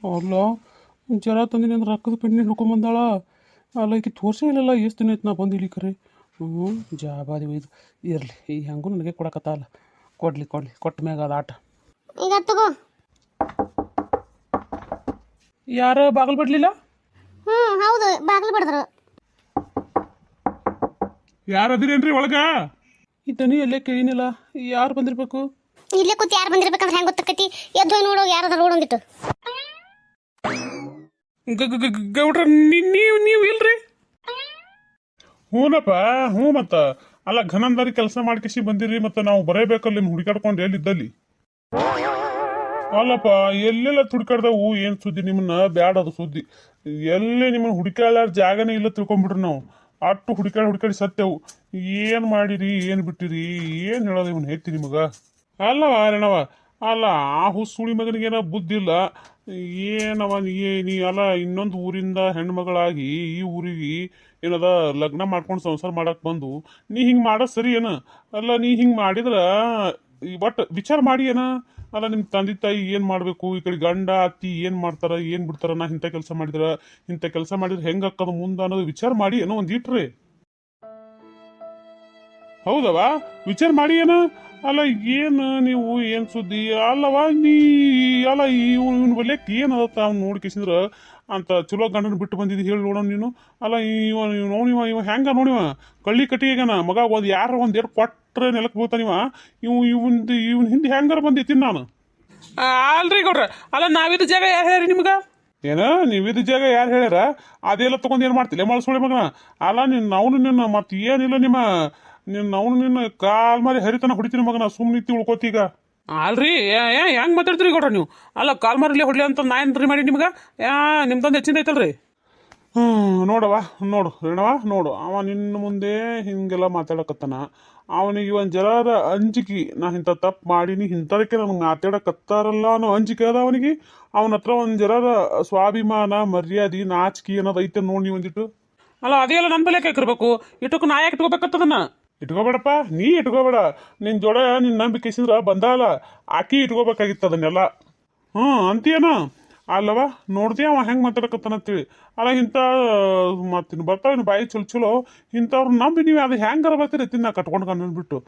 ಅಲ್ಲ ಜರ ತಂದಿನಿ ಅಂದ್ರೆ ರೊಕ್ಕದ ಪೆಂಡಿನ ಹಿಡ್ಕೊಂಬಂದಾಳ. ಅಲ್ಲ ಈಕಿ ತೋರ್ಸೇ ಇಲ್ಲಲ್ಲ, ಎಷ್ಟು ದಿನ ಆಯ್ತು ನಾ ಬಂದು ಇಲ್ಲಿ ಕರೆ. ಜಾಬಾದಿ ಇದು ಇರಲಿ, ಈ ಹೆಂಗೂ ನನಗೆ ಕೊಡಕತ್ತಲ್ಲ. ಕೊಡ್ಲಿ ಕೊಡ್ಲಿ, ಕೊಟ್ಟ ಮ್ಯಾಗ ಅದು ಆಟ. ಈಗ ತಗೋ. ಯಾರು ಬಾಗಿಲು ಬಿಡ್ಲಿಲ್ಲ? ಹೌದು, ಬಾಗಿಲು ಬಡದ್ರು. ಯಾರು ಅದಿರೇನ್ರಿ ಒಳಗ? ಇದನ್ನು ಎಲ್ಲೇ ಕೇಳಿನಿಲ್ಲ, ಯಾರು ಬಂದಿರ್ಬೇಕು? ಇಲ್ಲೇ ಕೂತ್ ಯಾರು ಬಂದಿರ್ಬೇಕಂದ್ರೆ ಹೆಂಗ್ ಗೊತ್ತಕ್ಕತಿ? ಎದ್ದು ಹೋಗಿ ನೋಡು ಯಾರದ ರೋಡ್ ಒಂದಿಟ್ಟು. ಗೌಡ್ರ ನೀವು ಇಲ್ರಿ? ಹ್ಞೂನಪ್ಪ, ಹ್ಞೂ ಮತ್ತ ಅಲ್ಲ ಘನಂದಾರಿ ಕೆಲಸ ಮಾಡ್ಕಿಸಿ ಬಂದಿರಿ, ಮತ್ತೆ ನಾವು ಬರೇಬೇಕಲ್ಲ ನಿಮ್ ಹುಡುಕಾಡ್ಕೊಂಡು ಎಲ್ಲಿದ್ದಲ್ಲಿ. ಅಲ್ಲಪ್ಪ ಎಲ್ಲೆಲ್ಲ ಹುಡುಕಾಡ್ದವು, ಏನ್ ಸುದ್ದಿ ನಿಮ್ಮನ್ನ ಬ್ಯಾಡ ಅದು ಸುದ್ದಿ. ಎಲ್ಲೇ ನಿಮ್ಮನ್ನ ಹುಡುಕಾಡ್ಲಾರ ಜಾಗನೇ ಇಲ್ಲ ತಿಳ್ಕೊಂಡ್ಬಿಡ್ರಿ ನಾವು. ಅಟ್ಟು ಹುಡುಕಾಡಿ ಸತ್ಯವು. ಏನ್ ಮಾಡಿರಿ, ಏನ್ ಬಿಟ್ಟಿರಿ, ಏನ್ ಹೇಳೋದು ಇವನ್ ಹೇಳ್ತಿ ನಿಮಗ? ಅಲ್ಲವ ಅರಣವ, ಅಲ್ಲ ಆ ಹುಸುಳಿ ಮಗನಿಗೇನ ಬುದ್ಧಿ ಇಲ್ಲ ಏನವ. ನೀ ಅಲ್ಲ ಇನ್ನೊಂದು ಊರಿಂದ ಹೆಣ್ಮಗಳಾಗಿ ಈ ಊರಿಗೆ ಏನದ ಲಗ್ನ ಮಾಡ್ಕೊಂಡು ಸಂಸಾರ ಮಾಡಕ್ ಬಂದು ನೀ ಹಿಂಗೆ ಮಾಡೋದು ಸರಿ ಏನ? ಅಲ್ಲ ನೀ ಹಿಂಗೆ ಮಾಡಿದ್ರ ಒಟ್ಟು ವಿಚಾರ ಮಾಡಿ ಏನ? ಅಲ್ಲ ನಿಮ್ಮ ತಂದೆ ತಾಯಿ ಏನು ಮಾಡಬೇಕು, ಈ ಕಡೆ ಗಂಡ ಅತ್ತಿ ಏನು ಮಾಡ್ತಾರ, ಏನು ಬಿಡ್ತಾರ, ನಾ ಇಂಥ ಕೆಲಸ ಮಾಡಿದ್ರೆ ಹೆಂಗೆ ಹಾಕೋದು ಮುಂದೆ ಅನ್ನೋದು ವಿಚಾರ ಮಾಡಿ ಏನೋ ಒಂದು ಇಟ್ರಿ. ಹೌದವ, ವಿಚಾರ ಮಾಡಿ ಏನ? ಅಲ್ಲ ಏನು ನೀವು ಏನು ಸುದ್ದಿ ಅಲ್ಲವ ನೀ? ಅಲ್ಲ ಇವನ್ ಬಲ್ಯಕ್ಕೆ ಏನದತ್ತ ಅವ್ನು ನೋಡ್ಕಿಸಿದ್ರ ಅಂತ ಚಲೋ ಗಂಡನ ಬಿಟ್ಟು ಬಂದಿದ್ದು ಹೇಳಿ ನೋಡೋಣ ನೀನು. ಅಲ್ಲ ಇವ ಹೆಂಗ ನೋಡಿವ ಕಳ್ಳಿ ಕಟ್ಟಿಗೆಗನ ಮಗ ಒಂದು ಯಾರ ಒಂದು ಎರಡು ಕೊಟ್ರೆ ನೆಲಕ್ಕೆ ಬೀಳ್ತಾನಿವ. ಇವನ್ ಹಿಂದೆ ಹೆಂಗಾರ ಬಂದೈತೀನಿ ನಾನು. ಅಲ್ರಿ ಗೌಡ್ರ, ಅಲ್ಲ ನಾವಿದ್ದ ಜಾಗ ಯಾರು ಹೇಳ್ರಿ ನಿಮ್ಗೆ? ಏನ ನೀವಿದ್ದ ಜಾಗ ಯಾರು ಹೇಳ್ಯಾರ? ಅದೆಲ್ಲ ತಗೊಂಡು ಏನು ಮಾಡ್ತಿಲ್ಲ ಮಳಸುಳಿ ಮಗನ? ಅಲ್ಲ ನಿನ್ನ ಮತ್ತೆ ಏನಿಲ್ಲ ನಿನ್ನ ಕಾಲ್ ಮಾರಿ ಹರಿತನ ಹೊಡಿತೀನಿ ಮಗನ, ಸುಮ್ಮನೆ ಉಳ್ಕೋತೀಗ. ಅಲ್ರಿ ಹೆಂಗ್ ಮಾತಾಡ್ತೀರಿ ಗೌಡ್ರ ನೀವು? ಅಲ್ಲ ಕಾಲ್ ಮಾರ್ಲಿ ಹೊಡ್ಲಿ ಅಂತ ನಾ ಏನ್ರಿ ಮಾಡಿ ನಿಮ್ಗೆ? ನಿಮ್ದೊಂದು ಹೆಚ್ಚಿಂದ ಐತಲ್ರಿ. ನೋಡವ, ನೋಡು ರೇಣವ, ನೋಡು ಅವ ನಿನ್ನ ಮುಂದೆ ಹಿಂಗೆಲ್ಲ ಮಾತಾಡಕತ್ತಾನ. ಅವನಿಗೆ ಒಂದು ಜರಾದ ಅಂಜಿಕೆ, ನಾ ಇಂಥ ತಪ್ಪು ಮಾಡೀನಿ, ಇಂಥದಕ್ಕೆ ನನಗೆ ಮಾತಾಡಕತ್ತಾರಲ್ಲ ಅನ್ನೋ ಅಂಜಿಕೆ ಅದ ಅವನಿಗೆ. ಅವನ ಹತ್ರ ಒಂದು ಜರಾದ ಸ್ವಾಭಿಮಾನ, ಮರ್ಯಾದೆ, ನಾಚಿಕೆ ಅನ್ನೋದು ಐತೆ ನೋಡಿ ನೀವು ಒಂದಿಟ್ಟು. ಅಲ್ಲ ಅದೆಲ್ಲ ನನ್ನ ಬೆಲೆ ಇರ್ಬೇಕು, ಇಟ್ಟಕ್ಕೆ ನಾ ಯಾಕೆ ಇಟ್ಕೋಬೇಕತ್ತದನ್ನ? ಇಟ್ಕೋಬೇಡಪ್ಪ, ನೀ ಇಟ್ಕೋಬೇಡ. ನಿನ್ನ ಜೋಡ ನಿನ್ನ ನಂಬಿಕೆಸಿದ್ರ ಬಂದಲ್ಲ, ಆಕಿ ಇಟ್ಕೋಬೇಕಾಗಿತ್ತು ಅದನ್ನೆಲ್ಲ. ಅಂತೀಯನ ಅಲ್ಲವ? ನೋಡ್ತೀಯ ಅವ ಹೆಂಗೆ ಮಾತಾಡಕತ್ತಾನಂತೇಳಿ. ಅಲ್ಲ ಇಂಥ ಮತ್ತಿನ್ನು ಬರ್ತಾವ ಬಾಯಿ ಚಲೋ ಇಂಥವ್ರು ನಂಬಿ ನೀವು ಅದು ಹೆಂಗಾರ ಬರ್ತೀರಿ ತಿನ್ನ ಕಟ್ಕೊಂಡು ಗಂಡನ ಬಿಟ್ಟು.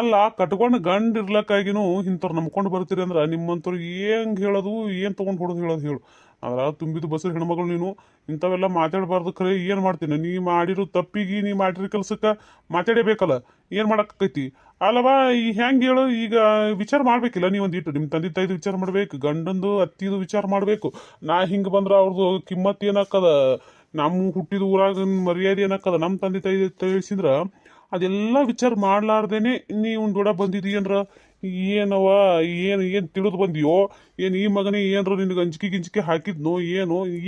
ಅಲ್ಲ ಕಟ್ಕೊಂಡು ಗಂಡು ಇರ್ಲಕ್ಕಾಗಿನೂ ಇಂಥವ್ರು ನಂಬ್ಕೊಂಡು ಬರ್ತೀರಿ ಅಂದ್ರೆ ನಿಮ್ಮಂಥವ್ರಿಗೆ ಹೆಂಗೆ ಹೇಳೋದು, ಏನು ತೊಗೊಂಡು ಹೊಡೋದು ಹೇಳೋದು ಹೇಳು. ಅದ್ರ ತುಂಬಿದ್ದು ಬಸ್ಸು ಹೆಣ್ಮಗಳು ನೀನು ಇಂಥವೆಲ್ಲ ಮಾತಾಡಬಾರ್ದು. ಖರೆ ಏನು ಮಾಡ್ತೀನಿ? ನೀ ಮಾಡಿರೋ ತಪ್ಪಿಗೆ, ನೀ ಮಾಡಿರೋ ಕೆಲ್ಸಕ್ಕೆ ಮಾತಾಡಬೇಕಲ್ಲ, ಏನು ಮಾಡೋಕ್ಕೈತಿ? ಅಲ್ಲವಾ ಈ ಹೆಂಗೆ ಹೇಳು? ಈಗ ವಿಚಾರ ಮಾಡ್ಬೇಕಿಲ್ಲ ನೀವು ಒಂದಿಟ್ಟು, ನಿಮ್ಮ ತಂದೆ ತಾಯಿದು ವಿಚಾರ ಮಾಡ್ಬೇಕು, ಗಂಡಂದು ಅತ್ತಿದು ವಿಚಾರ ಮಾಡಬೇಕು. ನಾ ಹಿಂಗೆ ಬಂದ್ರೆ ಅವ್ರದ್ದು ಕಿಮ್ಮತ್ ಏನಾಕ್ಕದ, ನಮ್ಮ ಹುಟ್ಟಿದ ಊರಾಗ ಮರ್ಯಾದೆ ಏನಾಕ್ಕದ, ನಮ್ಮ ತಂದೆ ತಾಯಿ ತಿಳಿಸಿದ್ರ ಅದೆಲ್ಲ ವಿಚಾರ ಮಾಡ್ಲಾರ್ದೇನೆ ನೀವು ದೊಡ್ಡ ಬಂದಿದ್ದೀ ಅಂದ್ರೆ ಏನವ, ಏನು ತಿಳಿದು ಬಂದಿಯೋ ಏನು? ಈ ಮಗನೇ ಏನರ ನಿನಗೆ ಅಂಜಿಕೆ ಹಾಕಿದ್ನೋ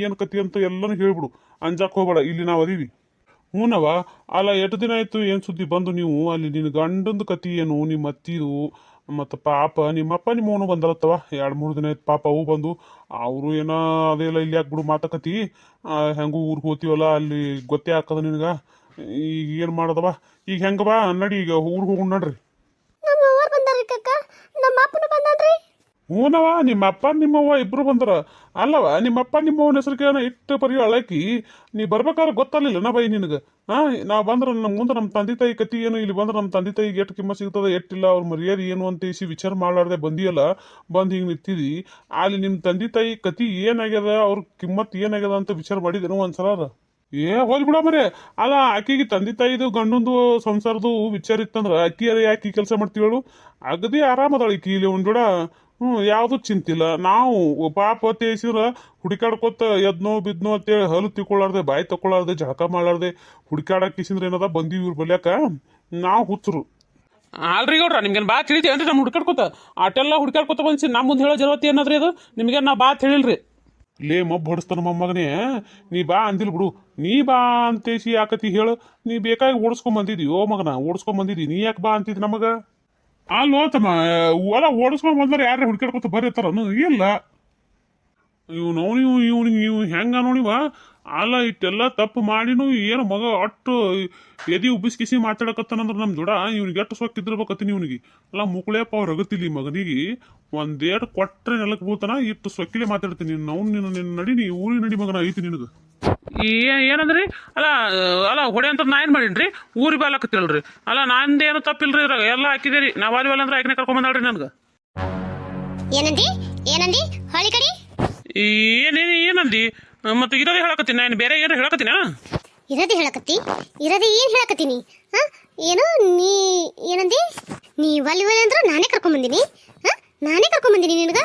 ಏನು ಕತಿ ಅಂತ ಎಲ್ಲನೂ ಹೇಳ್ಬಿಡು. ಅಂಜಾಕ್ ಹೋಗ್ಬೇಡ, ಇಲ್ಲಿ ನಾವು ಅದೀವಿ. ಹ್ಞೂನವ. ಅಲ್ಲ ಎಷ್ಟು ದಿನ ಆಯ್ತು ಏನು ಸುದ್ದಿ ಬಂದು ನೀವು? ಅಲ್ಲಿ ನಿನ್ನ ಗಂಡಂದು ಕತಿ ಏನು, ನಿಮ್ಮ ಅತ್ತಿದು ಮತ್ತು ಪಾಪ ನಿಮ್ಮಪ್ಪ ನಿಮ್ಮವನು ಬಂದಲತ್ತವ 2-3 ದಿನ ಆಯ್ತು ಪಾಪ. ಅವು ಬಂದು ಅವರು ಏನೋ ಅದೆಲ್ಲ ಇಲ್ಲಿ ಯಾಕೆ ಬಿಡು ಮಾತಕತಿ, ಹೆಂಗೂ ಊರಿಗೆ ಹೋಗ್ತೀವಲ್ಲ ಅಲ್ಲಿ ಗೊತ್ತೇ ಹಾಕದ ನಿನಗೆ. ಈಗ ಏನು ಮಾಡೋದವ? ಈಗ ಹೆಂಗವ ನಡಿ, ಈಗ ಊರಿಗೆ ಹೋಗೋಣ ನಡ್ರಿ. ನಮ್ಮ ಅವ್ರು ಬಂದಾರಿ ಕಕ್ಕ, ನಮ್ಮ ಅಪ್ಪನು ಬಂದಾನ್ರಿ. ಹ್ಞೂನವ, ನಿಮ್ಮಪ್ಪ ನಿಮ್ಮವ್ವ ಇಬ್ರು ಬಂದ್ರ. ಅಲ್ಲವ ನಿಮ್ಮಪ್ಪ ನಿಮ್ಮವ್ವನ ಹೆಸರಿಗೆ ಇಟ್ಟು ಪರಿ ಅಳಕಿ ನೀ ಬರ್ಬೇಕಾದ್ರೆ ಗೊತ್ತಲ್ಲಿಲ್ಲ ನಾ ಬೈ ನಿನಗೆ. ನಾವು ಬಂದ್ರೆ ನಮ್ಮ ಮುಂದೆ ನಮ್ಮ ತಂದೆ ತಾಯಿ ಕತಿ ಏನು, ಇಲ್ಲಿ ಬಂದ್ರೆ ನಮ್ಮ ತಂದೆ ತಾಯಿಗೆ ಎಷ್ಟು ಕಿಮ್ಮತ್ ಸಿಗ್ತದೆ ಎಷ್ಟಿಲ್ಲ, ಅವ್ರ ಮರ್ಯಾದೆ ಏನು ಅಂತ ಇಸಿ ವಿಚಾರ ಮಾಡ್ಲಾರ್ದೆ ಬಂದಿಯಲ್ಲ. ಬಂದು ಹಿಂಗೆ ನಿಂತಿದ್ದಿ, ಅಲ್ಲಿ ನಿಮ್ಮ ತಂದೆ ತಾಯಿ ಕತಿ ಏನಾಗ್ಯದ, ಅವ್ರ ಕಿಮ್ಮತ್ ಏನಾಗ್ಯದ ಅಂತ ವಿಚಾರ ಮಾಡಿದೇನೋ ಒಂದ್ಸಲ? ಹೋಲ್ ಬಿಡ ಮರೆ. ಅಲ್ಲ ಆಕಿಗೆ ತಂದೆ ತಾಯಿದು ಗಂಡಂದು ಸಂಸಾರದು ವಿಚಾರ ಇತ್ತಂದ್ರೆ ಅಕ್ಕಿಯಾರ ಯಾಕೆ ಕೆಲಸ ಮಾಡ್ತೀವಳು? ಅಗದಿ ಆರಾಮದಾಳ ಈಕಿ ಇಲ್ಲಿ ಒಂದು ಜೋಡ. ಯಾವುದು ಚಿಂತಿಲ್ಲ. ನಾವು ಪಾಪ ತೇಸಿದ್ರ ಹುಡುಕಾಡ್ಕೊತ ಎದ್ನೋ ಬಿದ್ನೋ ಅಂತೇಳಿ ಹಲ್ಲು ತಿಳ್ಕೊಳ್ಳಾರ್ದೆ, ಬಾಯಿ ತಗೊಳ್ಳಾರ್ದೆ, ಜಳಕ ಮಾಡ್ಲಾರ್ದೆ ಹುಡುಕಾಡಕ್ಕಿಸಿದ್ರೆ ಏನದ ಬಂದೀವಿ ಇವ್ರು ಬಲ್ಯಾಕ. ನಾವು ಹುಚ್ಚರು ಅಲ್ರಿ ಗೌಡ್ರ, ನಿಮ್ಗೇನು ಬಾ ತಿಳಿತಿ ಅಂದ್ರೆ ನಮ್ಮ ಹುಡ್ಕಾಡ್ಕೊತ ಆಟೆಲ್ಲ ಹುಡ್ಕಾಡ್ಕೊತ ಬಂದಿಸಿ ನಮ್ಮ ಮುಂದೆ ಹೇಳೋ ಜರವತ್ತಿ ಏನದ್ರಿ ಅದು? ನಿಮ್ಗೇನು ನಾ ಬಾ ಹೇಳಿಲ್ರಿ. ಲೇ ಮಬ್ಬ ಹೊಡಿಸ್ತಾನ ಮೊಮ್ಮಗನೇ. ನೀ ಬಾ ಅಂದಿಲ್ ಬಿಡು, ನೀ ಬಾ ಅಂತೇಸಿ ಯಾಕತಿ ಹೇಳು? ನೀ ಬೇಕಾಗಿ ಓಡಿಸ್ಕೊಂಡ್ ಬಂದಿದ್ದಿ, ಓ ಮಗನ ಓಡಿಸ್ಕೊಂಡ್ ಬಂದಿದ್ದಿ, ನೀ ಯಾಕೆ ಬಾ ಅಂತಿದ್ ನಮಗ? ಅಲ್ಲೋ ತಮ್ಮ, ಹೊಲ ಓಡಿಸ್ಕೊಂಡ್ ಬಂದ್ರೆ ಯಾರೇ ಹುಡ್ಕಾಡ್ಕೊತ ಬರೀತಾರನು? ಇಲ್ಲ ಇವ್ನಿಗೆ ಹೆಂಗ ನೋಡಿವ? ಅಲ್ಲ ಇಟ್ಟೆಲ್ಲ ತಪ್ಪು ಮಾಡಿನು ಏನು ಮಗ ಅಟ್ಟು ಎದಿ ಉಬ್ಬಿಸ್ಕಿಸಿ ಮಾತಾಡಕತ್ತಾನಂದ್ರ ನಮ್ಮ ಜೋಡ ಇವ್ನಿಗೆ ಎಷ್ಟು ಸೊಕ್ಕಿದ್ದಿರ್ಬೇಕತ್ತೀನಿ ಇವ್ನಿಗೆ ಅಲ್ಲ ಮುಕ್ಳೇಪ ಅವ್ರ ಅಗತಿಲ್ಲ ಈ ಮಗನಿಗೆ ಒಂದೇಟು ಕೊಟ್ರೆ ನೆಲಕ್ಕೆ ಬೀಳ್ತಾನ ಇಟ್ಟು ಸೊಕ್ಕಿಲೆ ಮಾತಾಡ್ತೀನಿ ನಾವು ನಿನ್ನ ನಡಿ ನೀ ಊರಿಗೆ ನಡಿ ಮಗನ ಐತಿ ನಿನಗೆ ಏನಂದ್ರಿ ಅಲ್ಲ ಅಲ್ಲ ಹೊಡೆ ಅಂತ ನಾ ಏನು ಮಾಡೀನಿ ಊರಿಗೆ ಬಾಲಕತ್ತಿಲ್ರಿ ಅಲ್ಲ ನಂದೇನು ತಪ್ಪಿಲ್ರಿ ಇದ್ರಾಗ ಎಲ್ಲ ಹಾಕಿದೇರಿ ನಾವು ವಾಲಿಬಾಲ್ ಅಂದ್ರೆ ಆಯ್ಕೆ ಕರ್ಕೊಂಬಂದಾಳ್ರಿ ನನಗೆ ಏನಂದಿ ಏನಂದಿ ಹೊಳಿ ಕಡಿ ಏನಂದಿ ಮತ್ತೆ ಇರೋದೇ ಹೇಳಕತ್ತೀನಿ ನಾನು ಬೇರೆ ಏನು ಹೇಳಕತ್ತೀನ ಇರದಿ ಏನ್ ಹೇಳಕತ್ತೀನಿ ಹಾ ಏನು ನೀ ಏನಂದಿ ನೀ ಒಲಿ ಅಂದ್ರೆ ನಾನೇ ಕರ್ಕೊಂಬಂದಿನಿ ಹಾ ನಾನೇ ಕರ್ಕೊಂಬಂದಿನಿ ನಿನಗ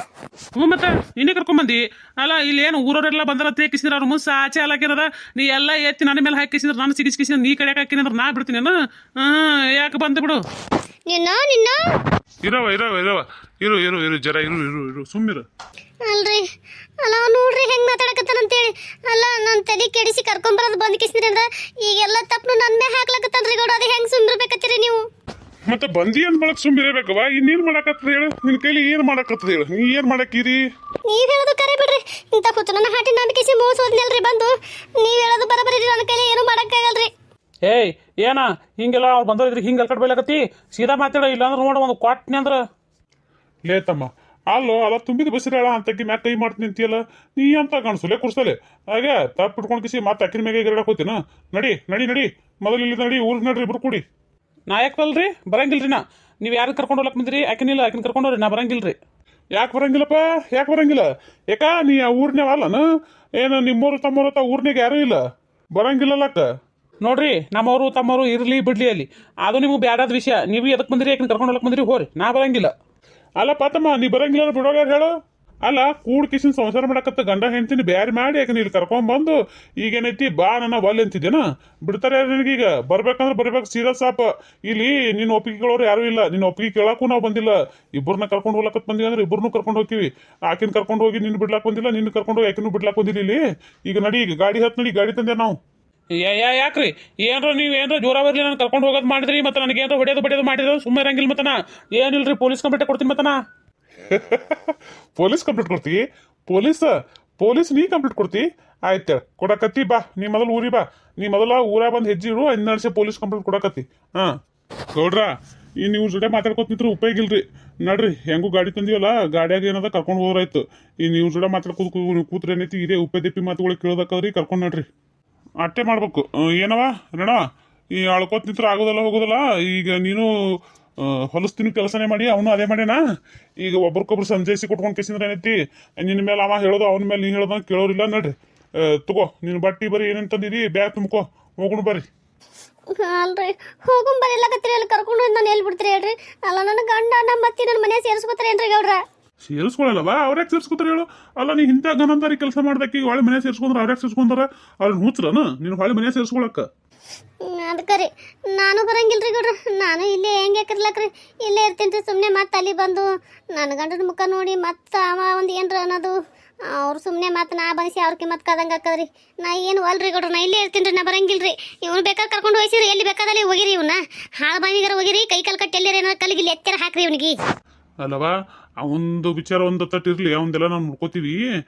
ಹ್ಞೂ ಮತ್ತೆ ನೀನೇ ಕರ್ಕೊಂಬಂದಿ ಅಲ್ಲ ಇಲ್ಲಿ ಏನು ಊರವರೆಲ್ಲ ಬಂದಾರ ತೇಕಿಸಿದ್ರ ಅವ್ರ ಮುಸ್ ಆಚೆ ಹಾಕಿರದ ನೀ ಎಲ್ಲ ಎತ್ತಿ ನನ್ನ ಮೇಲೆ ಹಾಕಿಸಿದ್ರೆ ನಾನು ಸಿಗಿಸಿದ್ರೆ ನೀ ಕಡೆ ಹಾಕಿನಿ ಅಂದ್ರೆ ನಾ ಬಿಡ್ತೀನಿ ಯಾಕೆ ಬಂದು ಬಿಡು ನಿನ್ನ ಇರವ ಇರು ಜರ ಇರು ಸುಮ್ಮಿರು ಅಲ್ರಿ ಅಲ್ಲ ನೋಡ್ರಿ ಹೆಂಗ್ ಮಾತಾಡಕತ್ತಾನಂತೇಳಿ ಅಲ್ಲ ನನ್ನ ತಲೆ ಕೆಡಿಸಿ ಕರ್ಕೊಂಬರೋದು ಬಂದ್ ಕಿಸಿದ್ರಿ ಅಂದ್ರ ಈಗೆಲ್ಲ ತಪ್ಪು ನನ್ನ ಮೇಲೆ ಹಾಕ್ಲಕತ್ತನ್ರಿ ಗೌಡ ಅದು ಹೆಂಗ್ ಸುಮ್ಮಿರ್ಬೇಕತ್ತೀರಿ ನೀವು ಮತ್ತೆ ಬಂದಿ ಅಂದ್ ಮಾಡಕ್ ಸುಮ್ಮಿರಬೇಕವ ಇನ್ನೇನ್ ಮಾಡಕತ್ತದ ಹೇಳು ನಿನ್ ಕೈಲಿ ಏನ್ ಮಾಡಕತ್ತದ ಹೇಳು ನೀ ಏನ್ ಮಾಡಕ್ಕಿರಿ ನೀವ್ ಹೇಳೋದು ಕರೆ ಬಿಡ್ರಿ ಇಂತ ಹುಚ್ಚು ನನ್ನ ಹಾಟಿ ನಂಬಿಕೆಸಿ ಮೋಸೋದ್ನಲ್ರಿ ಬಂದು ನೀವ್ ಹೇಳೋದು ಬರಬರಿ ನನ್ನ ಕೈಲಿ ಏನು ಮಾಡಕ್ಕಾಗಲ್ರಿ ಏಯ್ ಏನ ಹಿಂಗೆಲ್ಲ ಅವ್ರು ಬಂದೋದ್ರಿ ಹಿಂಗೆ ಅಲ್ಕಟ್ ಬೈಲಕತ್ತಿ ಸೀದಾ ಮಾತಾಡ ಇಲ್ಲಾಂದ್ರೆ ನೋಡ ಒಂದು ಕ್ವಾಟ್ನಿ ಅಂದ್ರೆ ಲೇತಮ್ಮ ಅಲ್ಲೋ ಅಲ್ಲ ತುಂಬಿದ ಬಸಿರಾಳ ಅಂತಕ್ಕೆ ಮ್ಯಾಕ್ ಕೈ ಮಾಡ್ತೀನಿ ಅಂತೀಯಲ್ಲ ನೀ ಅಂತ ಕಾಣಿಸಲೆ ಕುಡ್ಸಲೆ ಹಾಗೆ ತಪ್ಪು ಇಟ್ಕೊಂಡು ಕಿಸಿ ಮತ್ತೆ ಅಕ್ಕಿನ ಮ್ಯಾಗೆ ಗಿರಡಕ್ ಹೋಗ್ತೀನ ನಡಿ ಮೊದಲು ಇಲ್ಲಿ ನಡಿ ಊರಿಗೆ ನಡ್ರಿ ಇಬ್ರು ಕೂಡಿ ನಾ ಯಾಕಲ್ರಿ ಬರಂಗಿಲ್ರಿ ನಾ ನೀವು ಯಾರು ಕರ್ಕೊಂಡು ಹೋಗ್ಲಕ್ ಬಂದಿರಿ ಆಕಿನಿಲ್ಲ ಆಕಿನ ಕರ್ಕೊಂಡು ಹೋಗ್ರಿ ನಾ ಬರಂಗಿಲ್ರಿ ಯಾಕೆ ಬರಂಗಿಲ್ಲಪ್ಪ ಯಾಕೆ ಬರಂಗಿಲ್ಲ ಯಾಕ ನೀ ಆ ಊರ್ನೇವ ಅಲ್ಲನ ಏನು ನಿಮ್ಮೂರು ತಮ್ಮೂರು ಊರ್ನಾಗ ಯಾರೂ ಇಲ್ಲ ಬರಂಗಿಲ್ಲಕ್ಕ ನೋಡ್ರಿ ನಮ್ಮವರು ತಮ್ಮವರು ಇರಲಿ ಬಿಡ್ಲಿ ಅಲ್ಲಿ ಅದು ನಿಮ್ಗೆ ಬ್ಯಾಡಾದ ವಿಷಯ ನೀವು ಎದಕ್ಕೆ ಬಂದಿರಿ ಆಕಿನ ಕರ್ಕೊಂಡು ಹೋಗ್ಲಕ್ ಬಂದಿರಿ ಹೋರಿ ನಾ ಬರಂಗಿಲ್ಲ ಅಲ್ಲಪ್ಪ ತಮ್ಮ ನೀ ಬರಂಗಿಲ್ಲ ಬಿಡೋಗ ಹೇಳು ಅಲ್ಲ ಕೂಡ್ ಕಿಸಿನ ಸಂಸಾರ ಮಾಡಕತ್ತ ಗಂಡ ಹೆಂಡ್ತೀನಿ ಬ್ಯಾರಿ ಮಾಡಿ ಯಾಕೆ ಇಲ್ಲಿ ಕರ್ಕೊಂಡ್ಬಂದು ಈಗೇನೈತಿ ಬಾ ನನ್ನ ಒಲ್ ಅಂತಿದ್ದೇನ ಬಿಡ್ತಾರೆ ನಿನಗೀಗ ಬರ್ಬೇಕಂದ್ರೆ ಬರ್ಬೇಕು ಸೀದಾ ಸಾಪ ಇಲ್ಲಿ ನಿನ್ನ ಒಪ್ಪಿಗೆ ಕೇಳೋರು ಯಾರು ಇಲ್ಲ ನಿನ್ನ ಒಪ್ಪಿಗೆ ಕೇಳಕ್ಕೂ ನಾವು ಬಂದಿಲ್ಲ ಇಬ್ಬರನ್ನ ಕರ್ಕೊಂಡು ಹೋಗ್ಲಕತ್ ಬಂದಿವಿ ಅಂದ್ರೆ ಇಬ್ಬರನ್ನೂ ಕರ್ಕೊಂಡು ಹೋಗ್ತೀವಿ ಆಕಿನ ಕರ್ಕೊಂಡು ಹೋಗಿ ನಿನ್ನ ಬಿಡ್ಲಾಕ್ ಬಂದಿಲ್ಲ ನಿನ್ನ ಕರ್ಕೊಂಡು ಹೋಗಿ ಆಕಿನೂ ಬಿಡ್ಲಾಕ್ ಬಂದಿಲ್ಲ ಇಲ್ಲಿ ಈಗ ನಡಿ ಈಗ ಗಾಡಿ ಹತ್ತು ನಡಿ ಗಾಡಿ ತಂದೆ ನಾವು ಯಾಕ್ರಿ ಏನ್ರ ನೀವು ಏನ್ರ ಜೋರ ಬರ್ಲಿ ನಾನು ಕರ್ಕೊಂಡು ಹೋಗೋದು ಮಾಡಿದ್ರಿ ಮತ್ತೆ ನನಗೆ ಏನ್ರ ಹೊಡೆಯೋದು ಬಡಿಯೋದು ಮಾಡಿದ್ರು ಸುಮ್ಮನೆ ಇರಂಗಿಲ್ಲ ಮತ್ತನ ಏನಿಲ್ರಿ ಪೊಲೀಸ್ ಕಂಪ್ಲೇಂಟ್ ಕೊಡ್ತೀನಿ ಮತ್ತನ ಪೊಲೀಸ್ ಕಂಪ್ಲೇಂಟ್ ಕೊಡ್ತಿ ಪೊಲೀಸ್ ನೀ ಕಂಪ್ಲೇಂಟ್ ಕೊಡ್ತಿ ಆಯ್ತು ಕೊಡಕತ್ತಿ ಬಾ ನೀ ಮೊದಲು ಊರಿ ಬಾ ನೀ ಮೊದಲ ಊರ ಬಂದು ಹೆಜ್ಜೆ ಇಡು ಇನ್ನರ್ಸೆ ಪೊಲೀಸ್ ಕಂಪ್ಲೇಂಟ್ ಕೊಡಕತ್ತಿ ಗೌಡ್ರ ಈ ನೀವು ಜೊತೆ ಮಾತಾಡ್ಕೊತ ನಿಂತ್ರು ಉಪಯೋಗ ಇಲ್ರಿ ನಡ್ರಿ ಹೆಂಗೂ ಗಾಡಿ ತಂದಿವಲ್ಲ ಗಾಡಿಯಾಗ ಏನದ ಕರ್ಕೊಂಡು ಹೋದ್ರಾಯ್ತು ಈ ನೀವು ಜೊತೆ ಮಾತಾಡ್ಕೋದು ಕೂತ್ರೆ ಏನೈತಿ ಇದೇ ಉಪ್ಪೆ ಮಾತುಗಳು ಕೇಳೋದಕ್ಕದ್ರಿ ಕರ್ಕೊಂಡು ನಡ್ರಿ ಅಟ್ಟೆ ಮಾಡ್ಬೇಕು ಏನವ ರೇಣ ಈ ಅಳ್ಕೋತ ನಿಂತ್ರ ಆಗೋದಲ್ಲ ಹೋಗೋದಲ್ಲ ಈಗ ನೀನು ಹೊಲಸ್ತೀನಿ ಕೆಲಸನೇ ಮಾಡಿ ಅವನು ಅದೇ ಮಾಡ್ಯಾನ ಈಗ ಒಬ್ರಿಗೊಬ್ರು ಸಂಜಯಿಸಿ ಕೊಟ್ಕೊಂಡು ಕೇಸಿಂದ್ರೆ ಏನೈತಿ ನಿನ್ನ ಮೇಲೆ ಅವ ಹೇಳೋದು ಅವನ ಮೇಲೆ ನೀ ಹೇಳೋದ ಕೇಳೋರಿಲ್ಲ ನಡ್ರಿ ತಗೋ ನಿನ್ನ ಬಟ್ಟಿ ಬರೀ ಏನೇನು ಬ್ಯಾಗ್ ತುಂಬ್ಕೋ ಹೋಗೋಣ ಬರ್ರಿ ಅಲ್ರಿ ಹೋಗುಂ ಬರಿಲ್ಲಕತ್ತೀರಿ ಅಲ್ಲಿ ಕರ್ಕೊಂಡು ಹೋಗಿ ನಾನು ಎಲ್ಲಿ ಬಿಡ್ತೀರಿ ಹೇಳ್ರಿ ಅಲ್ಲ ನನ್ನ ಗಂಡ ನಮ್ಮ ಅತ್ತಿ ನನ್ನ ಮನೆ ಸೇರಿಸ್ಕೊತಾರೇನ್ರಿ ಗೌಡ್ರ ಸೇರಿಸ್ಕೊಳ್ಳಲ್ಲವ ಅವ್ರ್ಯಾಕೆ ಸೇರಿಸ್ಕೊತಾರೆ ಹೇಳು ಅಲ್ಲ ನೀ ಇಂಥ ಗನಂದಾರಿ ಕೆಲಸ ಮಾಡ್ದಕ್ಕೆ ಈಗ ಹೊಳೆ ಮನೆ ಸೇರಿಸ್ಕೊಂಡ್ರೆ ಅವ್ರ್ಯಾಕೆ ಸೇರಿಸ್ಕೊಂಡಾರ ಅವ್ರನ್ನ ಹುಚ್ಚರನ ನೀನು ಹೊಳೆ ಮನೆ ಸೇರಿಸ್ಕೊಳಕ್ಕ ಅದಕ್ಕೆ ರೀ ನಾನು ಬರಂಗಿಲ್ರಿ ಗೌಡ್ರ ನಾನು ಇಲ್ಲೇ ಹೆಂಗೆ ಕರ್ಲಕ್ರಿ ಇಲ್ಲೇ ಇರ್ತೀನಿ ರೀ ಸುಮ್ಮನೆ ಮತ್ತೆ ಅಲ್ಲಿ ಬಂದು ನನ್ನ ಗಂಡನ ಮುಖ ನೋಡಿ ಮತ್ತೆ ಅವ ಒಂದು ಏನ್ರ ಅನ್ನೋದು ಅವ್ರು ಸುಮ್ಮನೆ ಮತ್ತೆ ನಾ ಬನಿಸಿ ಅವ್ರಿಗೆ ಮತ್ತೆ ಕದಂಗೆ ಹಾಕದ್ರಿ ನಾ ಏನು ಅಲ್ರಿ ಗೌಡ್ರ ನಾ ಇಲ್ಲೇ ಇರ್ತೀನಿ ರೀ ನಾ ಬರಂಗಿಲ್ರಿ ಇವ್ನು ಬೇಕಾದ್ರೆ ಕರ್ಕೊಂಡು ಹೋಯ್ಸಿರಿ ಎಲ್ಲಿ ಬೇಕಾದಲ್ಲಿ ಹೋಗಿರಿ ಇವನ್ನ ಹಾಳು ಬಾವಿಗಾರ ಹೋಗಿರಿ ಕೈ ಕಾಲು ಕಟ್ಟಿ ಎಲ್ಲೇರ ಏನೋ ಕಲ್ಲಿಗೆ ಎತ್ತರ ಹಾಕ್ರಿ ಇವನಿಗೆ ಅಲ್ಲವಾ ಅವಂದು ವಿಚಾರ ಒಂದು ತಟ್ಟಿರ್ಲಿ ಅವಂದೆಲ್ಲ ನಾವು ನೋಡ್ಕೋತೀವಿ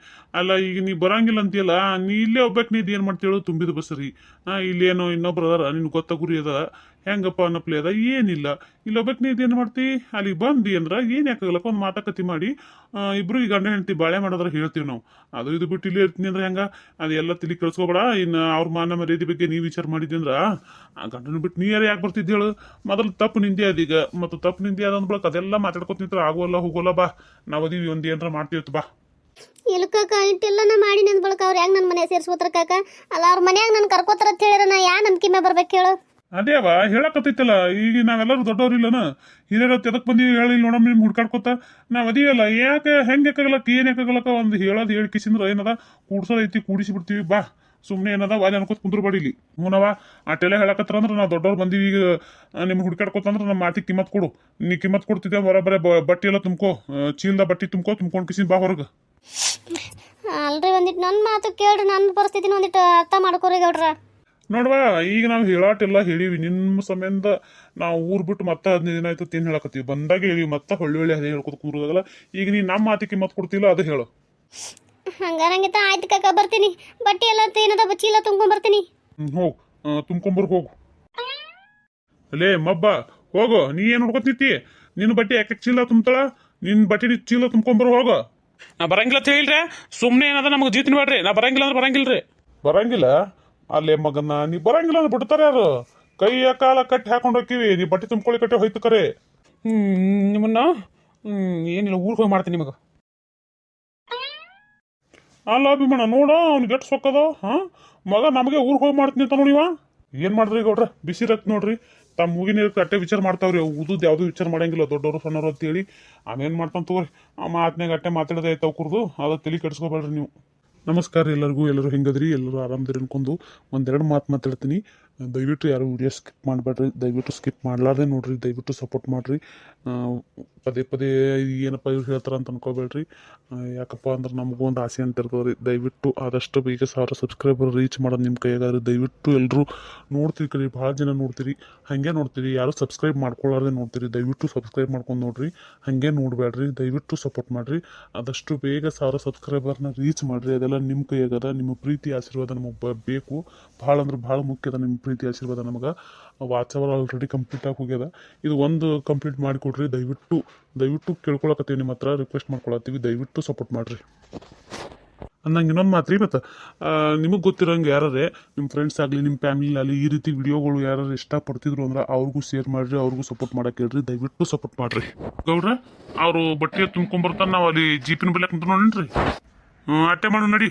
ಅಲ್ಲ ಈಗ ನೀ ಬರಂಗಿಲ್ಲ ಅಂತೀಯಲ್ಲ ನೀ ಇಲ್ಲೇ ಒಬ್ಬಕ್ಕೆ ನೀದು ಏನು ಮಾಡ್ತೇಳು ತುಂಬಿದ ಬಸ್ಸರಿ ಇಲ್ಲೇನೋ ಇನ್ನೊಬ್ರು ಅದಾರ ನಿನ್ಗೆ ಗೊತ್ತ ಗುರಿ ಅದ ಹೆಂಗಪ್ಪ ಅನ್ನಪ್ಲೆ ಅದ ಏನಿಲ್ಲ ಇಲ್ಲಿ ಒಬ್ಬಕ್ಕೆ ನೀದು ಏನು ಮಾಡ್ತಿ ಅಲ್ಲಿಗೆ ಬಂದು ಅಂದ್ರೆ ಏನು ಯಾಕಾಗಲ್ಲಕ್ಕ ಒಂದು ಮಾತುಕತೆ ಮಾಡಿ ಇಬ್ರು ಈ ಗಂಡ ಹೆಂಡ್ತಿ ಬಾಳೆ ಮಾಡೋದ್ರ ಹೇಳ್ತೀವಿ ನಾವು ಅದು ಇದು ಬಿಟ್ಟು ಇಲ್ಲೇ ಇರ್ತೀನಿ ಅಂದ್ರೆ ಹೆಂಗ ಅದೆಲ್ಲ ತಿಳಿ ಕಳ್ಸ್ಕೊಬೇಡ ಇನ್ನು ಅವ್ರ ಮಾನ ಮರ್ಯಾದೆ ಬಗ್ಗೆ ನೀವು ವಿಚಾರ ಮಾಡಿದ್ದಿ ಅಂದ್ರೆ ಆ ಗಂಡನ ಬಿಟ್ಟು ನೀ ಯಾರು ಯಾಕೆ ಬರ್ತಿದ್ದಿ ಹೇಳು ಮೊದಲು ತಪ್ಪು ನಿಂದೆ ಅದೀಗ ಮತ್ತು ತಪ್ಪು ನಿಂದೆ ಅದ ಅಂದ್ಬಳಕ್ ಅದೆಲ್ಲ ಮಾತಾಡ್ಕೊತ ನಿಂತ್ರ ಆಗೋಲ್ಲ ಹೋಗೋಲ್ಲ ಬಾ ನಾವು ಅದೀವಿ ಒಂದು ಏನಾರ ಮಾಡ್ತೀವತ್ತು ಬಾ ಇಲ್ಕಾಕ ಇಟ್ಟೆಲ್ಲ ನಾ ಮಾಡಿ ನನ್ನ ಬಳಕ ಅವ್ರು ಹೆಂಗೆ ನನ್ನ ಮನೆ ಸೇರಿಸ್ಕೋತಾರ ಕಾಕ ಅಲ್ಲ ಅವ್ರ ಮನ್ಯಾಗ ನಾನು ಕರ್ಕೋತಾರ ಅಂತ ಹೇಳಿರ ನಾ ಯಾ ನಂಬಿಕೆ ಮೇಲೆ ಬರ್ಬೇಕು ಹೇಳು ಅದೇವ ಹೇಳಕತ್ತೈತಲ್ಲ ಈಗ ನಾವೆಲ್ಲರೂ ದೊಡ್ಡವ್ರಿಲ್ಲನ ಹಿರಿಯರ ಎದಕ್ ಬಂದಿ ಹೇಳಿ ನೋಡಮ್ಮ ನಿಮ್ಗೆ ಹುಡ್ಕಾಡ್ಕೊತ ನಾವು ಅದೀವಲ್ಲ ಯಾಕೆ ಹೆಂಗೆ ಯಾಕಾಗಲಕ್ಕ ಏನು ಯಾಕಾಗಲಕ್ಕ ಒಂದು ಹೇಳೋದು ಹೇಳಿ ಕಿಸಿಂದ್ರೆ ಏನದ ಕೂಡ್ಸೋದೈತಿ ಕೂಡಿಸಿ ಬಿಡ್ತೀವಿ ಬಾ ಸುಮ್ಮನೆ ಏನದ ವಾಲಿ ಅನ್ಕೋತ ಕುಂದ್ರ ಬಡಿಲಿ ಹ್ಞೂನವ ಅಟ್ಟೆಲ್ಲ ಹೇಳಕತ್ರ ಅಂದ್ರೆ ನಾವು ದೊಡ್ಡವ್ರು ಬಂದೀವಿ ಈಗ ನಿಮ್ಗೆ ಹುಡ್ಕಾಡ್ಕೊತಂದ್ರೆ ನಮ್ಮ ಮಾತಿಗೆ ಕಿಮ್ಮತ್ ಕೊಡು ನೀ ಕಿಮ್ಮತ್ ಕೊಡ್ತಿದ್ದೆ ಬರೋಬ್ಬರ ಬಟ್ಟೆ ಎಲ್ಲ ತುಂಬ್ಕೋ ಚೀಲ್ದ ಬಟ್ಟೆ ತುಂಬ್ಕೊಂಡು ಕಿಸಿನ ಬಾ ಹೊರಗೆ ಅಲ್ರಿ ಒಂದಿಟ್ಟು ನನ್ನ ಮಾತು ಕೇಳ್ರಿ ನನ್ನ ಪರಿಸ್ಥಿತಿನ ಒಂದಿಟ್ಟು ಅರ್ಥ ಮಾಡ್ಕೋರಿ ಗೌಡ್ರ ನೋಡ್ವಾ ಈಗ ನಾವು ಹೇಳಾಟೆಲ್ಲ ಹೇಳಿವಿ ನಿಮ್ಮ ಸಂಬಂಧ ನಾವು ಊರು ಬಿಟ್ಟು ಮತ್ತೆ 15 ದಿನ ಆಯ್ತು ತಿನ್ ಹೇಳಕತ್ತೀವಿ ಬಂದಾಗ ಹೇಳಿವಿ ಮತ್ತೆ ಹೊಳ್ಳಿ ಅದೇ ಹೇಳ್ಕೊತ ಕೂರೋದಾಗಲ್ಲ ಈಗ ನೀ ನಮ್ಮ ಮಾತಿಗೆ ಕಿಮ್ಮತ್ ಕೊಡ್ತಿಲ್ಲ ಅದು ಹೇಳು ಹಂಗಾರಂಗಿತ ಆಯ್ತು ಕಾಕ ಬರ್ತೀನಿ. ಬಟ್ಟೆ ಎಲ್ಲ ಏನದ ಚೀಲ ತುಂಬ್ಕೊಂಬರ್ತೀನಿ. ಹೋಗು ತುಂಬ್ಕೊಂಬರ್ ಹೋಗು. ಅಲ್ಲೇ ಮಬ್ಬ ಹೋಗು, ನೀ ಏನು ನೋಡ್ಕೊತ ನಿಂತಿ? ನಿನ್ನ ಬಟ್ಟೆ ಯಾಕೆ ಚೀಲ ತುಂಬ್ತಾಳ? ನಿನ್ನ ಬಟ್ಟೆ ಚೀಲ ತುಂಬ್ಕೊಂಬರ್ ಹೋಗು. ನಾ ಬರಂಗಿಲ್ಲ ಅಂತ ಹೇಳಿದ್ರೆ ಸುಮ್ಮನೆ ಏನದ ನಮಗೆ ಜೀತನ ಬೇಡ್ರಿ. ನಾ ಬರಂಗಿಲ್ಲ ಅಂದ್ರೆ ಬರಂಗಿಲ್ರಿ. ಬರಂಗಿಲ್ಲ? ಅಲ್ಲೇ ಮಗನ ನೀ ಬರಂಗಿಲ್ಲ ಅಂದ್ರೆ ಬಿಡ್ತಾರೆ ಯಾರು? ಕೈಯ ಕಾಲ ಕಟ್ಟಿ ಹಾಕೊಂಡು ಹೋಗ್ತೀವಿ, ನೀ ಬಟ್ಟೆ ತುಂಬ್ಕೊಳ್ಳಿ ಕಟ್ಟಿ ಹೋಯ್ತು ಕರೆ. ನಿಮ್ಮನ್ನ ಏನಿಲ್ಲ ಊರಿಗೆ ಹೋಗಿ ಮಾಡ್ತೀನಿ ನಿಮಗೆ. ಅಲ್ಲ ಅಭಿಮಾನ ನೋಡ ಅವ್ನಿಗೆ ಎಷ್ಟು ಸೊಕ್ಕದ. ಹಾಂ ಮಗ ನಮಗೆ ಊರಿಗೆ ಹೋಗಿ ಮಾಡ್ತೀನಿ ಅಂತ ನೋಡಿವ. ಏನು ಮಾಡ್ರಿ ಗೌಡ್ರ? ಬಿಸಿ ರಕ್ತ ನೋಡ್ರಿ, ತಮ್ಮ ಮೂಗಿನ ಅಟ್ಟೆ ವಿಚಾರ ಮಾಡ್ತಾವ್ರಿ. ಉದುದ್ ಯಾವುದು ವಿಚಾರ ಮಾಡಂಗಿಲ್ಲ, ದೊಡ್ಡವರು ಸಣ್ಣವರು ಅಂತೇಳಿ. ಆಮೇನು ಮಾಡ್ತಾನೆ ತಗೋರಿ, ಆ ಮಾತನಾಗ ಅಟ್ಟೆ ಮಾತಾಡೋದು ಆಯ್ತು ಕುರ್ದು. ಅದು ತಲೆ ಕೆಡಿಸ್ಕೋಬೇಡ್ರಿ ನೀವು. ನಮಸ್ಕಾರ ಎಲ್ಲರಿಗೂ. ಎಲ್ಲರೂ ಹೆಂಗದ್ರಿ? ಎಲ್ಲರೂ ಆರಾಮದಿರಿ ಅನ್ಕೊಂಡು ಒಂದೆರಡು ಮಾತು ಮಾತಾಡ್ತೀನಿ. ದಯವಿಟ್ಟು ಯಾರು ವಿಡಿಯೋ ಸ್ಕಿಪ್ ಮಾಡಬೇಡ್ರಿ. ದಯವಿಟ್ಟು ಸ್ಕಿಪ್ ಮಾಡಲಾರ್ದೆ ನೋಡ್ರಿ. ದಯವಿಟ್ಟು ಸಪೋರ್ಟ್ ಮಾಡಿರಿ. ಪದೇ ಪದೇ ಏನಪ್ಪ ಇವ್ರು ಹೇಳ್ತಾರ ಅಂತ ಅನ್ಕೋಬೇಡ್ರಿ. ಯಾಕಪ್ಪ ಅಂದ್ರೆ ನಮಗೂ ಒಂದು ಆಸೆ ಅಂತ ಇರ್ತದೆ. ದಯವಿಟ್ಟು ಆದಷ್ಟು ಬೇಗ 1000 ಸಬ್ಸ್ಕ್ರೈಬರ್ ರೀಚ್ ಮಾಡೋದು ನಿಮ್ಮ ಕೈಯಾಗಾದ್ರೆ ದಯವಿಟ್ಟು ಎಲ್ಲರೂ ನೋಡ್ತೀರಿ ಕಲಿ. ಭಾಳ ಜನ ನೋಡ್ತೀರಿ, ಹಾಗೆ ನೋಡ್ತೀರಿ. ಯಾರು ಸಬ್ಸ್ಕ್ರೈಬ್ ಮಾಡ್ಕೊಳ್ಳಾರ್ದೆ ನೋಡ್ತೀರಿ. ದಯವಿಟ್ಟು ಸಬ್ಸ್ಕ್ರೈಬ್ ಮಾಡ್ಕೊಂಡು ನೋಡ್ರಿ, ಹಾಗೆ ನೋಡಬೇಡ್ರಿ. ದಯವಿಟ್ಟು ಸಪೋರ್ಟ್ ಮಾಡಿರಿ. ಆದಷ್ಟು ಬೇಗ 1000 ಸಬ್ಸ್ಕ್ರೈಬರ್ನ ರೀಚ್ ಮಾಡಿರಿ. ಅದೆಲ್ಲ ನಿಮ್ಮ ಕೈಯಾಗದ. ನಿಮ್ಮ ಪ್ರೀತಿ ಆಶೀರ್ವಾದ ನಮಗೆ ಬೇಕು. ಭಾಳ ಅಂದ್ರೆ ಭಾಳ ಮುಖ್ಯದ ನಿಮ್ಮ ಪ್ರೀತಿ ಆಶೀರ್ವಾದ ನಮಗೆ. ವಾಚವರ್ ಆಲ್ರೆಡಿ ಕಂಪ್ಲೀಟ್ ಆಗಿ ಹೋಗ್ಯದ. ಇದು ಒಂದು ಕಂಪ್ಲೀಟ್ ಮಾಡಿಕೊಡ್ರಿ. ದಯವಿಟ್ಟು ದಯವಿಟ್ಟು ಕೇಳ್ಕೊಳಕತ್ತೀವಿ, ನಿಮ್ಮ ಹತ್ರ ರಿಕ್ವೆಸ್ಟ್ ಮಾಡ್ಕೊಳತ್ತೀವಿ. ದಯವಿಟ್ಟು ಸಪೋರ್ಟ್ ಮಾಡಿರಿ. ಅಂದಂಗೆ ಇನ್ನೊಂದು ಮಾತು ರೀ, ಮತ್ತು ನಿಮಗೆ ಗೊತ್ತಿರೋಂಗೆ ಯಾರೇ ನಿಮ್ಮ ಫ್ರೆಂಡ್ಸ್ ಆಗಲಿ ನಿಮ್ಮ ಫ್ಯಾಮಿಲಿ ಆಗಲಿ ಈ ರೀತಿ ವಿಡಿಯೋಗಳು ಯಾರು ಇಷ್ಟಪಡ್ತಿದ್ರು ಅಂದ್ರೆ ಅವ್ರಿಗೂ ಶೇರ್ ಮಾಡಿರಿ, ಅವ್ರಿಗೂ ಸಪೋರ್ಟ್ ಮಾಡಕ್ಕೆ ಹೇಳ್ರಿ. ದಯವಿಟ್ಟು ಸಪೋರ್ಟ್ ಮಾಡಿರಿ. ಗೌಡ್ರ ಅವರು ಬಟ್ಟೆ ತುಂಬ್ಕೊಂಬರ್ತಾನೆ, ನಾವು ಅಲ್ಲಿ ಜೀಪಿನ ಬೆಲೆ ಕುಂತ ನೋಡ್ರಿ. ಅಟ್ಟೆ ಮಾಡು ನಡಿ.